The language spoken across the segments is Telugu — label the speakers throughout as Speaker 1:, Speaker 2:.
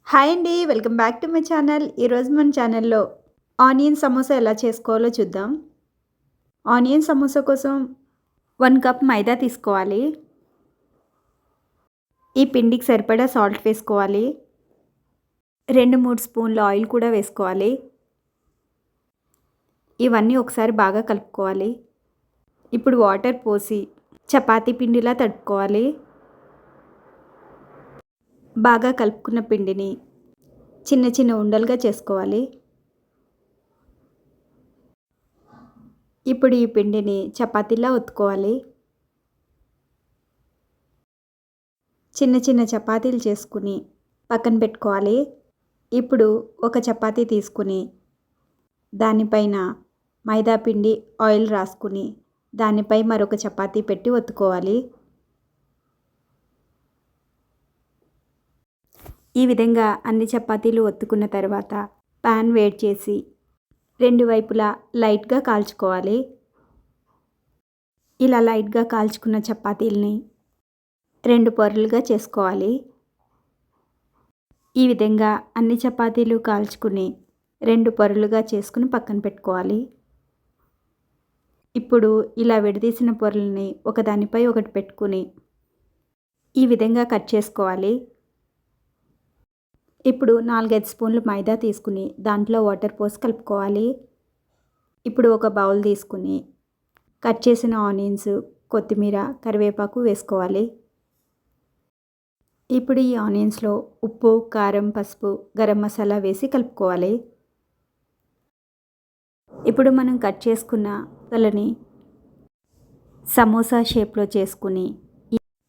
Speaker 1: హాయ్ అండి. Welcome back to my channel. ఈరోజు మన ఛానల్‌లో ఆనియన్ సమోసా ఎలా చేసుకోవాలో చూద్దాం. ఆనియన్ సమోసా కోసం 1 కప్ మైదా తీసుకోవాలి. ఈ పిండికి సరిపడా సాల్ట్ వేసుకోవాలి. 2, 3 స్పూన్ల ఆయిల్ కూడా వేసుకోవాలి. ఇవన్నీ ఒకసారి బాగా కలుపుకోవాలి. ఇప్పుడు వాటర్ పోసి చపాతీ పిండిలా తడుపుకోవాలి. బాగా కలుపుకున్న పిండిని చిన్న చిన్న ఉండలుగా చేసుకోవాలి. ఇప్పుడు ఈ పిండిని చపాతీలా ఒత్తుకోవాలి. చిన్న చిన్న చపాతీలు చేసుకుని పక్కన పెట్టుకోవాలి. ఇప్పుడు ఒక చపాతీ తీసుకుని దానిపైన మైదా పిండి ఆయిల్ రాసుకుని దానిపై మరొక చపాతీ పెట్టి ఒత్తుకోవాలి. ఈ విధంగా అన్ని చపాతీలు ఒత్తుకున్న తర్వాత పాన్ వేడి చేసి 2 వైపులా లైట్గా కాల్చుకోవాలి. ఇలా లైట్గా కాల్చుకున్న చపాతీలని 2 పొరలుగా చేసుకోవాలి. ఈ విధంగా అన్ని చపాతీలు కాల్చుకుని 2 పొరలుగా చేసుకుని పక్కన పెట్టుకోవాలి. ఇప్పుడు ఇలా విడదీసిన పొరలని ఒకదానిపై ఒకటి పెట్టుకుని ఈ విధంగా కట్ చేసుకోవాలి. ఇప్పుడు 4, 5 స్పూన్లు మైదా తీసుకుని దాంట్లో వాటర్ పోసి కలుపుకోవాలి. ఇప్పుడు ఒక బౌల్ తీసుకుని కట్ చేసిన ఆనియన్స్, కొత్తిమీర, కరివేపాకు వేసుకోవాలి. ఇప్పుడు ఈ ఆనియన్స్లో ఉప్పు, కారం, పసుపు, గరం మసాలా వేసి కలుపుకోవాలి. ఇప్పుడు మనం కట్ చేసుకున్న ముక్కలని సమోసా షేప్లో చేసుకుని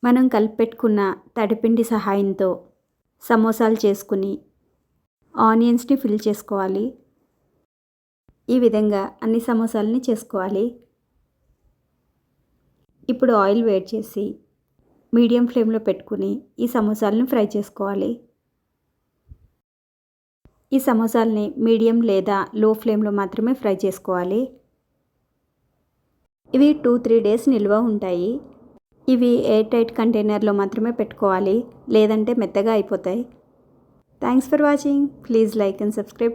Speaker 1: మనం కలిపెట్టుకున్న తడిపిండి సహాయంతో సమోసాలు చేసుకుని ఆనియన్స్ని ఫిల్ చేసుకోవాలి. ఈ విధంగా అన్ని సమోసాలని చేసుకోవాలి. ఇప్పుడు ఆయిల్ వేడి చేసి మీడియం ఫ్లేమ్లో పెట్టుకుని ఈ సమోసాలను ఫ్రై చేసుకోవాలి. ఈ సమోసాలని మీడియం లేదా లో ఫ్లేమ్లో మాత్రమే ఫ్రై చేసుకోవాలి. ఇవి 2-3 డేస్ నిల్వ ఉంటాయి. ఇవి ఎయిర్ టైట్ కంటైనర్లో మాత్రమే పెట్టుకోవాలి, లేదంటే మెత్తగా అయిపోతాయి. Thanks for watching. Please like and subscribe.